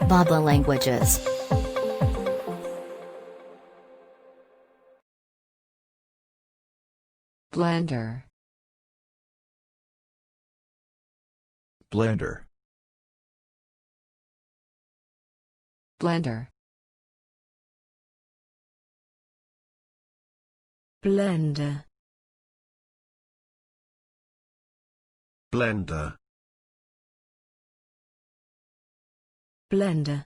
bab.la languages. Blender. Blender. Blender. Blender. Blender. Blender.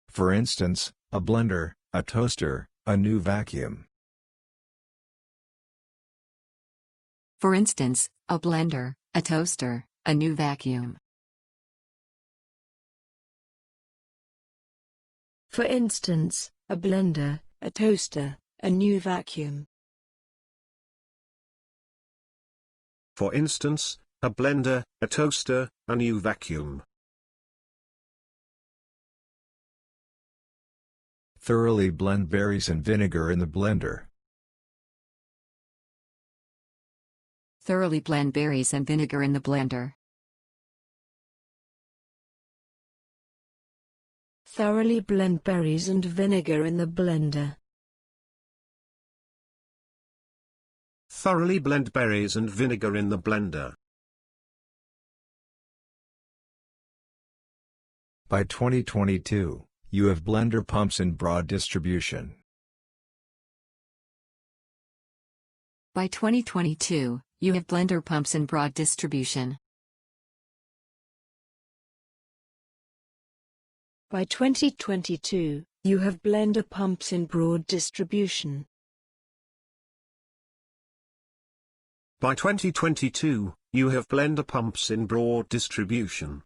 For instance, a blender, a toaster, a new vacuum. For instance, a blender, a toaster, a new vacuum. For instance, a blender, a toaster, a new vacuum. For instance, a blender, a toaster, a new vacuum. Thoroughly blend berries and vinegar in the blender. Thoroughly blend berries and vinegar in the blender. Thoroughly blend berries and vinegar in the blender. Thoroughly blend berries and vinegar in the blender. By 2022, you have blender pumps in broad distribution. By 2022, you have blender pumps in broad distribution. By 2022, you have blender pumps in broad distribution. By 2022, you have blender pumps in broad distribution.